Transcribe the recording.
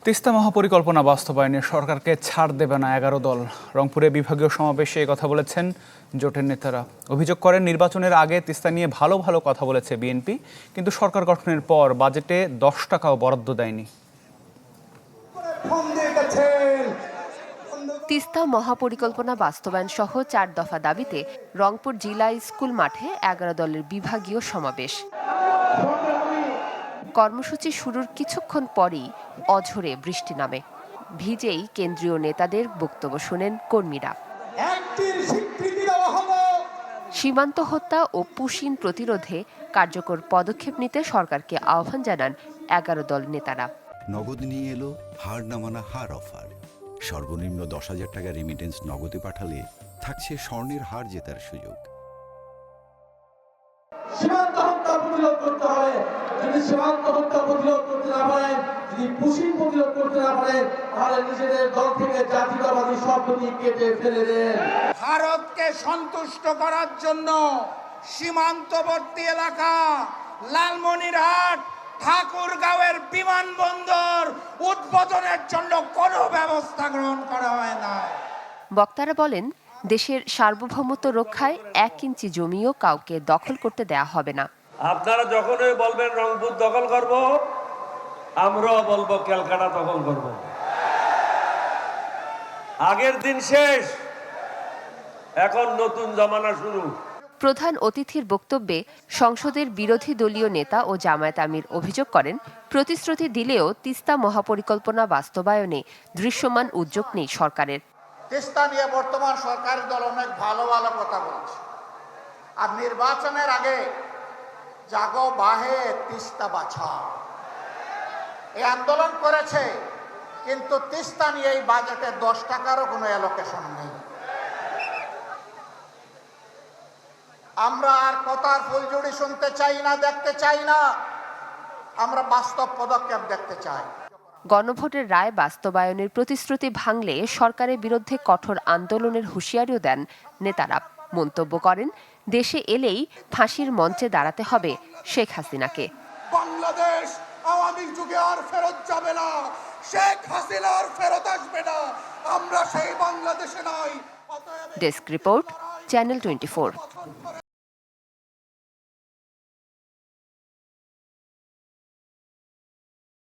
তিস্তা মহাপরিকল্পনা বাস্তবায়নে সরকারকে ছাড় দেবে না 11 দল। রংপুরে বিভাগীয় সমাবেশে এই কথা বলেছেন জোটের নেতারা। অভিযোগ করেন নির্বাচনের আগে তিস্তা নিয়ে ভালো ভালো কথা বলেছে বিএনপি, কিন্তু সরকার গঠনের পর বাজেটে 10 টাকাও বরাদ্দ দেয়নি। তিস্তা মহাপরিকল্পনা বাস্তবায়ন সহ 4 দফা দাবিতে রংপুর জিলা স্কুল মাঠে 11 দলের বিভাগীয় সমাবেশ। কর্মসূচি শুরুর কিছুক্ষণ পরই অঝোরে বৃষ্টি নামে। ভিজেই কেন্দ্রীয় নেতাদের বক্তব্য শোনেন কর্মীরা। সীমান্ত হত্যা ও পুশিন প্রতিরোধে কার্যকর পদক্ষেপ নিতে সরকারকে আহ্বান জানান 11 দল নেতারা। নগদ নিয়ে এলো হার না মানা হার অফার। সর্বনিম্ন 10,000 টাকা রেমিটেন্স নগদে পাঠালে থাকছে স্বর্ণের হার জেতার সুযোগ। সীমান্ত হত্যা প্রতিরোধ করতে হবে। যদি সীমান্ত হত্যা প্রতিরোধ করতে না পারেন, যদি পুশিন প্রতিরোধ করতে না পারেন, তাহলে নিজেদের দল থেকে জাতীয়তাবাদী শব্দটি কেটে ফেলে দেন। ভারতকে সন্তুষ্ট করার জন্য সীমান্তবর্তী এলাকা লালমনিরহাট, ঠাকুরগাঁওয়ের বিমানবন্দর উদ্বোধনের জন্য কোনো ব্যবস্থা গ্রহণ করা হয় না। বক্তারা বলেন, দেশের সার্বভৌমত্ব রক্ষায় 1 ইঞ্চি জমিও কাউকে দখল করতে দেয়া হবে না। আপনারা যখনই বলবেন রংপুর দখল করব, আমরাও বলবো ক্যালকাটা দখল করব। আগের দিন শেষ, এখন নতুন জমানা শুরু। প্রধান অতিথির বক্তব্যে সংসদের বিরোধী দলীয় নেতা ও জামায়াত আমির অভিযোগ করেন, প্রতিশ্রুতি দিলেও তিস্তা মহাপরিকল্পনা বাস্তবায়নে দৃশ্যমান উদ্যোগ নেই সরকারের। তিস্তা নিয়ে বর্তমান সরকারের দল অনেক ভালো ভালো কথা বলছে, আর নির্বাচনের আগে জাগো বাহে তিস্তা বাছা এই আন্দোলন করেছে, কিন্তু তিস্তা নিয়ে এই বাজেটে 10 টাকারও কোনো অ্যালোকেশন নেই। আমরা আর কথার ফুলঝুড়ি শুনতে চাই না, দেখতে চাই না, আমরা বাস্তব পদক্ষেপ দেখতে চাই। গণভোটের রায় বাস্তবায়নের প্রতিশ্রুতি ভাঙলে সরকারের বিরুদ্ধে কঠোর আন্দোলনের হুঁশিয়ারিও দেন নেতারা। মন্তব্য করেন, দেশে এলেই ফাঁসির মঞ্চে দাঁড়াতে হবে শেখ হাসিনাকে। বাংলাদেশ আওয়ামী যুগে আর ফেরত যাবে না, শেখ হাসিনা আর ফেরত আসবে না, আমরা সেই বাংলাদেশে নাই। Desk report, channel 24।